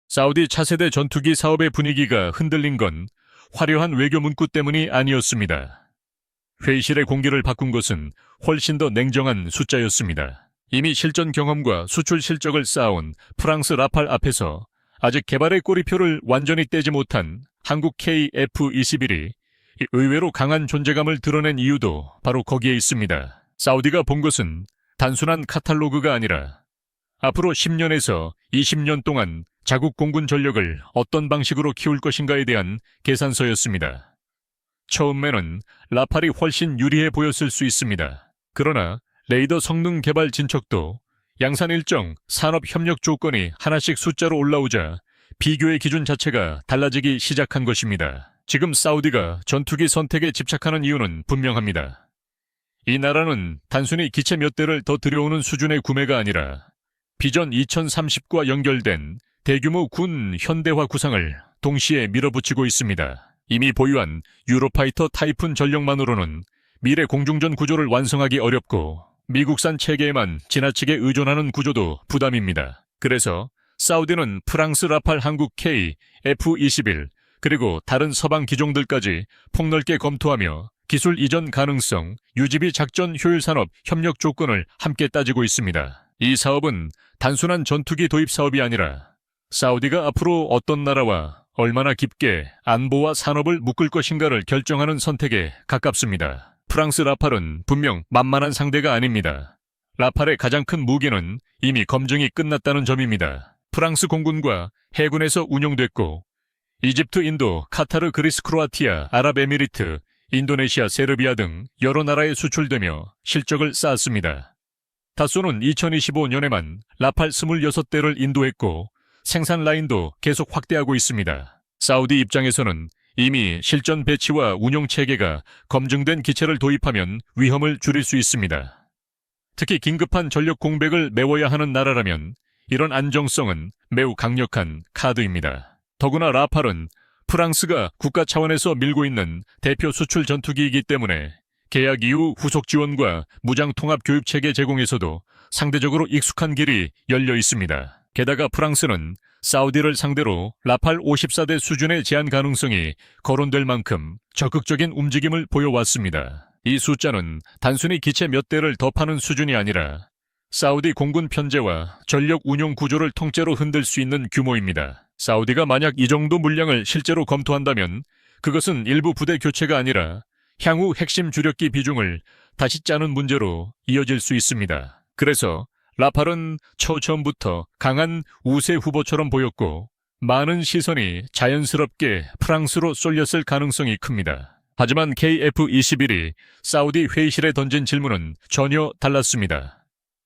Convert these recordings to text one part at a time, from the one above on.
사우디 차세대 전투기 사업의 분위기가 흔들린 건 화려한 외교 문구 때문이 아니었습니다. 회의실의 공기를 바꾼 것은 훨씬 더 냉정한 숫자였습니다. 이미 실전 경험과 수출 실적을 쌓아온 프랑스 라팔 앞에서 아직 개발의 꼬리표를 완전히 떼지 못한 한국 KF-21이 의외로 강한 존재감을 드러낸 이유도 바로 거기에 있습니다. 사우디가 본 것은 단순한 카탈로그가 아니라 앞으로 10년에서 20년 동안 자국 공군 전력을 어떤 방식으로 키울 것인가에 대한 계산서였습니다. 처음에는 라팔이 훨씬 유리해 보였을 수 있습니다. 그러나 레이더 성능 개발 진척도 양산 일정 산업 협력 조건이 하나씩 숫자로 올라오자 비교의 기준 자체가 달라지기 시작한 것입니다. 지금 사우디가 전투기 선택에 집착하는 이유는 분명합니다. 이 나라는 단순히 기체 몇 대를 더 들여오는 수준의 구매가 아니라 비전 2030과 연결된 대규모 군 현대화 구상을 동시에 밀어붙이고 있습니다. 이미 보유한 유로파이터 타이푼 전력만으로는 미래 공중전 구조를 완성하기 어렵고 미국산 체계에만 지나치게 의존하는 구조도 부담입니다. 그래서 사우디는 프랑스 라팔 한국 K, F-21 그리고 다른 서방 기종들까지 폭넓게 검토하며 기술 이전 가능성, 유지비 작전 효율 산업 협력 조건을 함께 따지고 있습니다. 이 사업은 단순한 전투기 도입 사업이 아니라 사우디가 앞으로 어떤 나라와 얼마나 깊게 안보와 산업을 묶을 것인가를 결정하는 선택에 가깝습니다. 프랑스 라팔은 분명 만만한 상대가 아닙니다. 라팔의 가장 큰 무기는 이미 검증이 끝났다는 점입니다. 프랑스 공군과 해군에서 운용됐고 이집트, 인도, 카타르, 그리스, 크로아티아, 아랍에미리트, 인도네시아, 세르비아 등 여러 나라에 수출되며 실적을 쌓았습니다. 다소는 2025년에만 라팔 26대를 인도했고 생산 라인도 계속 확대하고 있습니다. 사우디 입장에서는 이미 실전 배치와 운용 체계가 검증된 기체를 도입하면 위험을 줄일 수 있습니다. 특히 긴급한 전력 공백을 메워야 하는 나라라면 이런 안정성은 매우 강력한 카드입니다. 더구나 라팔은 프랑스가 국가 차원에서 밀고 있는 대표 수출 전투기이기 때문에 계약 이후 후속 지원과 무장 통합 교육 체계 제공에서도 상대적으로 익숙한 길이 열려 있습니다. 게다가 프랑스는 사우디를 상대로 라팔 54대 수준의 제한 가능성이 거론될 만큼 적극적인 움직임을 보여왔습니다. 이 숫자는 단순히 기체 몇 대를 더 파는 수준이 아니라 사우디 공군 편제와 전력 운용 구조를 통째로 흔들 수 있는 규모입니다. 사우디가 만약 이 정도 물량을 실제로 검토한다면 그것은 일부 부대 교체가 아니라 향후 핵심 주력기 비중을 다시 짜는 문제로 이어질 수 있습니다. 그래서 라팔은 처음부터 강한 우세 후보처럼 보였고 많은 시선이 자연스럽게 프랑스로 쏠렸을 가능성이 큽니다. 하지만 KF-21이 사우디 회의실에 던진 질문은 전혀 달랐습니다.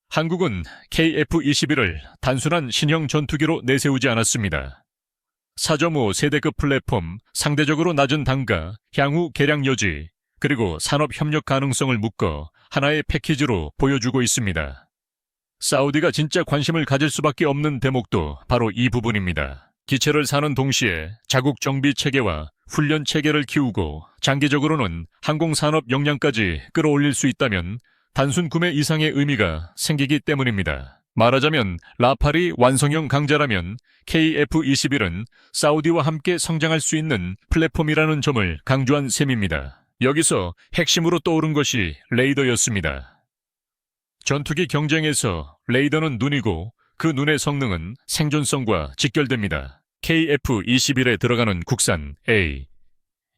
한국은 KF-21을 단순한 신형 전투기로 내세우지 않았습니다. 4.5 세대급 플랫폼, 상대적으로 낮은 단가, 향후 개량 여지, 그리고 산업 협력 가능성을 묶어 하나의 패키지로 보여주고 있습니다. 사우디가 진짜 관심을 가질 수밖에 없는 대목도 바로 이 부분입니다. 기체를 사는 동시에 자국 정비 체계와 훈련 체계를 키우고 장기적으로는 항공산업 역량까지 끌어올릴 수 있다면 단순 구매 이상의 의미가 생기기 때문입니다. 말하자면 라팔이 완성형 강자라면 KF-21은 사우디와 함께 성장할 수 있는 플랫폼이라는 점을 강조한 셈입니다. 여기서 핵심으로 떠오른 것이 레이더였습니다. 전투기 경쟁에서 레이더는 눈이고 그 눈의 성능은 생존성과 직결됩니다. KF-21에 들어가는 국산 A.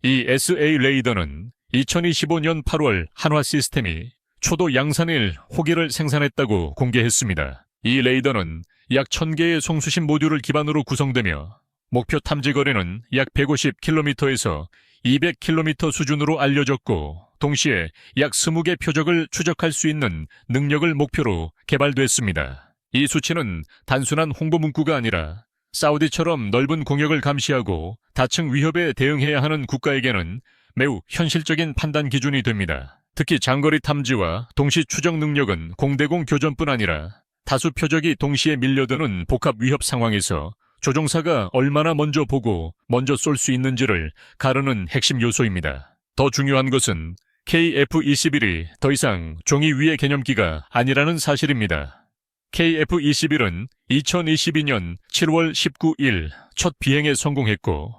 이 SA 레이더는 2025년 8월 한화 시스템이 초도 양산일 호기를 생산했다고 공개했습니다. 이 레이더는 약 1000개의 송수신 모듈을 기반으로 구성되며 목표 탐지 거리는 약 150km에서 200km 수준으로 알려졌고 동시에 약 20개 표적을 추적할 수 있는 능력을 목표로 개발됐습니다. 이 수치는 단순한 홍보 문구가 아니라 사우디처럼 넓은 공역을 감시하고 다층 위협에 대응해야 하는 국가에게는 매우 현실적인 판단 기준이 됩니다. 특히 장거리 탐지와 동시 추적 능력은 공대공 교전뿐 아니라 다수 표적이 동시에 밀려드는 복합 위협 상황에서 조종사가 얼마나 먼저 보고 먼저 쏠 수 있는지를 가르는 핵심 요소입니다. 더 중요한 것은 KF-21이 더 이상 종이 위의 개념기가 아니라는 사실입니다. KF-21은 2022년 7월 19일 첫 비행에 성공했고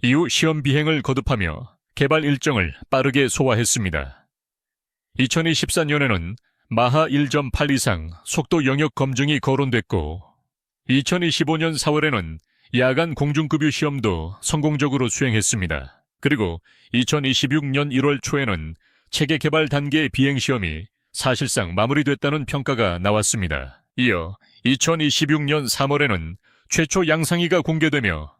이후 시험 비행을 거듭하며 개발 일정을 빠르게 소화했습니다. 2024년에는 마하 1.8 이상 속도 영역 검증이 거론됐고 2025년 4월에는 야간 공중급유 시험도 성공적으로 수행했습니다. 그리고 2026년 1월 초에는 체계 개발 단계의 비행 시험이 사실상 마무리됐다는 평가가 나왔습니다. 이어 2026년 3월에는 최초 양상이가 공개되며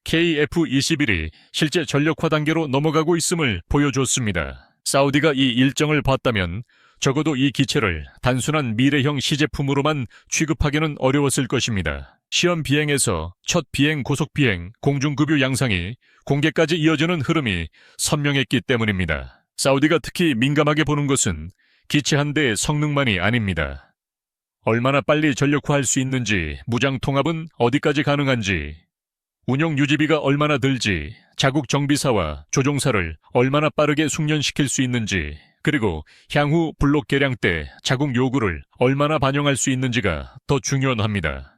KF-21이 실제 전력화 단계로 넘어가고 있음을 보여줬습니다. 사우디가 이 일정을 봤다면 적어도 이 기체를 단순한 미래형 시제품으로만 취급하기는 어려웠을 것입니다. 시험 비행에서 첫 비행 고속 비행 공중급유 양상이 공개까지 이어지는 흐름이 선명했기 때문입니다. 사우디가 특히 민감하게 보는 것은 기체 한 대의 성능만이 아닙니다. 얼마나 빨리 전력화할 수 있는지, 무장 통합은 어디까지 가능한지, 운용 유지비가 얼마나 들지, 자국 정비사와 조종사를 얼마나 빠르게 숙련시킬 수 있는지, 그리고 향후 블록 개량 때 자국 요구를 얼마나 반영할 수 있는지가 더 중요합니다.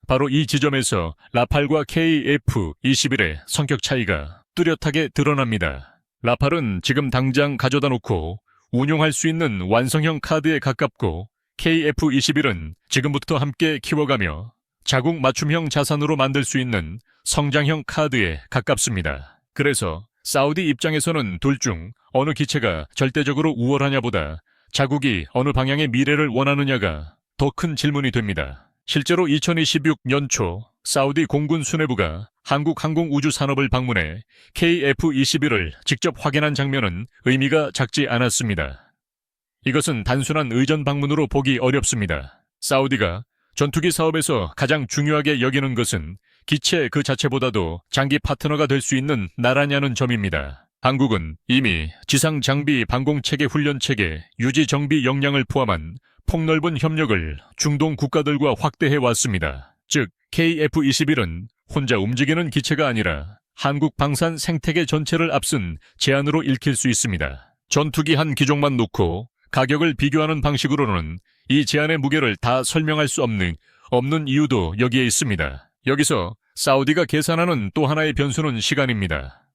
바로 이 지점에서 라팔과 KF-21의 성격 차이가 뚜렷하게 드러납니다. 라팔은 지금 당장 가져다 놓고 운용할 수 있는 완성형 카드에 가깝고 KF-21은 지금부터 함께 키워가며 자국 맞춤형 자산으로 만들 수 있는 성장형 카드에 가깝습니다. 그래서 사우디 입장에서는 둘 중 어느 기체가 절대적으로 우월하냐보다 자국이 어느 방향의 미래를 원하느냐가 더 큰 질문이 됩니다. 실제로 2026년 초 사우디 공군 수뇌부가 한국 항공우주산업을 방문해 KF-21을 직접 확인한 장면은 의미가 작지 않았습니다. 이것은 단순한 의전 방문으로 보기 어렵습니다. 사우디가 전투기 사업에서 가장 중요하게 여기는 것은 기체 그 자체보다도 장기 파트너가 될 수 있는 나라냐는 점입니다. 한국은 이미 지상 장비 방공체계 훈련체계 유지 정비 역량을 포함한 폭넓은 협력을 중동 국가들과 확대해 왔습니다. 즉 KF-21은 혼자 움직이는 기체가 아니라 한국 방산 생태계 전체를 앞선 제안으로 읽힐 수 있습니다. 전투기 한 기종만 놓고 가격을 비교하는 방식으로는 이 제안의 무게를 다 설명할 수 없는 이유도 여기에 있습니다. 여기서 사우디가 계산하는 또 하나의 변수는 시간입니다.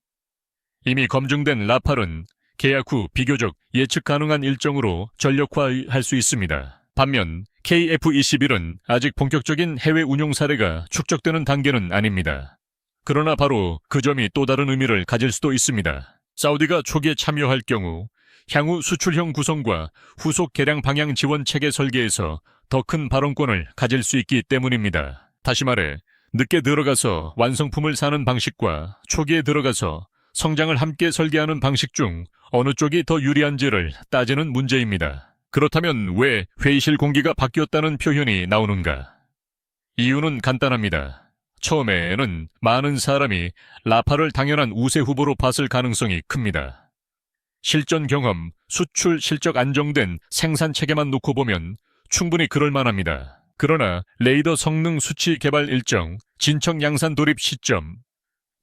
이미 검증된 라팔은 계약 후 비교적 예측 가능한 일정으로 전력화할 수 있습니다. 반면 KF-21은 아직 본격적인 해외 운용 사례가 축적되는 단계는 아닙니다. 그러나 바로 그 점이 또 다른 의미를 가질 수도 있습니다. 사우디가 초기에 참여할 경우 향후 수출형 구성과 후속 개량 방향 지원 체계 설계에서 더 큰 발언권을 가질 수 있기 때문입니다. 다시 말해 늦게 들어가서 완성품을 사는 방식과 초기에 들어가서 성장을 함께 설계하는 방식 중 어느 쪽이 더 유리한지를 따지는 문제입니다. 그렇다면 왜 회의실 공기가 바뀌었다는 표현이 나오는가? 이유는 간단합니다. 처음에는 많은 사람이 라팔을 당연한 우세 후보로 봤을 가능성이 큽니다. 실전 경험, 수출 실적 안정된 생산 체계만 놓고 보면 충분히 그럴 만합니다. 그러나 레이더 성능 수치 개발 일정, 진척 양산 돌입 시점,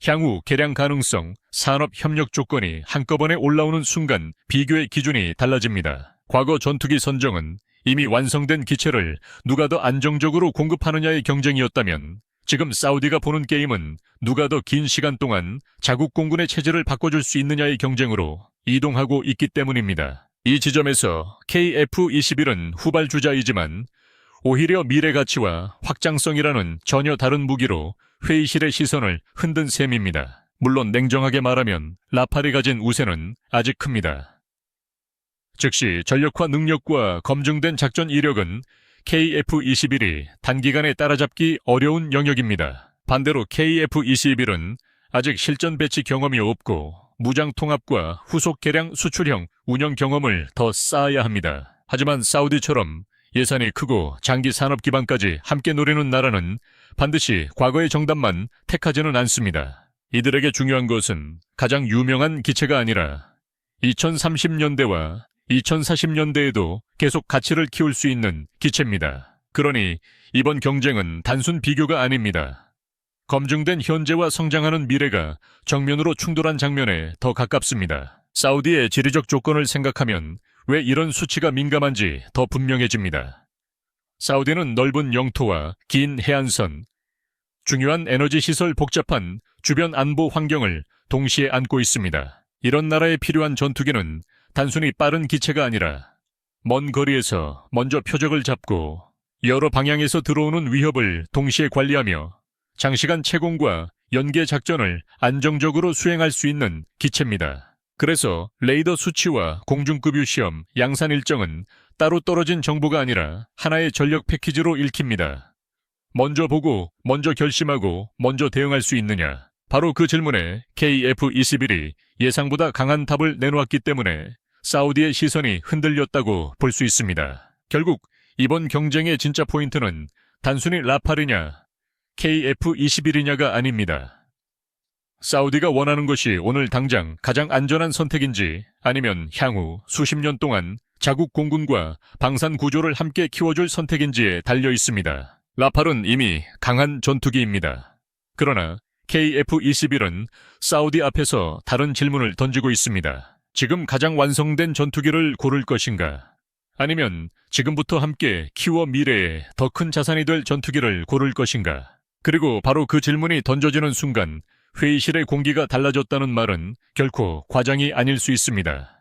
향후 개량 가능성, 산업 협력 조건이 한꺼번에 올라오는 순간 비교의 기준이 달라집니다. 과거 전투기 선정은 이미 완성된 기체를 누가 더 안정적으로 공급하느냐의 경쟁이었다면 지금 사우디가 보는 게임은 누가 더 긴 시간 동안 자국 공군의 체제를 바꿔줄 수 있느냐의 경쟁으로 이동하고 있기 때문입니다. 이 지점에서 KF-21은 후발주자이지만 오히려 미래 가치와 확장성이라는 전혀 다른 무기로 회의실의 시선을 흔든 셈입니다. 물론 냉정하게 말하면 라팔이 가진 우세는 아직 큽니다. 즉시 전력화 능력과 검증된 작전 이력은 KF-21이 단기간에 따라잡기 어려운 영역입니다. 반대로 KF-21은 아직 실전 배치 경험이 없고 무장 통합과 후속 개량 수출형 운영 경험을 더 쌓아야 합니다. 하지만 사우디처럼 예산이 크고 장기 산업 기반까지 함께 노리는 나라는 반드시 과거의 정답만 택하지는 않습니다. 이들에게 중요한 것은 가장 유명한 기체가 아니라 2030년대와 2040년대에도 계속 가치를 키울 수 있는 기체입니다. 그러니 이번 경쟁은 단순 비교가 아닙니다. 검증된 현재와 성장하는 미래가 정면으로 충돌한 장면에 더 가깝습니다. 사우디의 지리적 조건을 생각하면 왜 이런 수치가 민감한지 더 분명해집니다. 사우디는 넓은 영토와 긴 해안선, 중요한 에너지 시설 복잡한 주변 안보 환경을 동시에 안고 있습니다. 이런 나라에 필요한 전투기는 단순히 빠른 기체가 아니라 먼 거리에서 먼저 표적을 잡고 여러 방향에서 들어오는 위협을 동시에 관리하며 장시간 채공과 연계 작전을 안정적으로 수행할 수 있는 기체입니다. 그래서 레이더 수치와 공중급유 시험, 양산 일정은 따로 떨어진 정보가 아니라 하나의 전력 패키지로 읽힙니다. 먼저 보고, 먼저 결심하고, 먼저 대응할 수 있느냐. 바로 그 질문에 KF-21이 예상보다 강한 답을 내놓았기 때문에 사우디의 시선이 흔들렸다고 볼 수 있습니다. 결국 이번 경쟁의 진짜 포인트는 단순히 라팔이냐, KF-21이냐가 아닙니다. 사우디가 원하는 것이 오늘 당장 가장 안전한 선택인지 아니면 향후 수십 년 동안 자국 공군과 방산 구조를 함께 키워줄 선택인지에 달려 있습니다. 라팔은 이미 강한 전투기입니다. 그러나 KF-21은 사우디 앞에서 다른 질문을 던지고 있습니다. 지금 가장 완성된 전투기를 고를 것인가? 아니면 지금부터 함께 키워 미래에 더 큰 자산이 될 전투기를 고를 것인가? 그리고 바로 그 질문이 던져지는 순간 회의실의 공기가 달라졌다는 말은 결코 과장이 아닐 수 있습니다.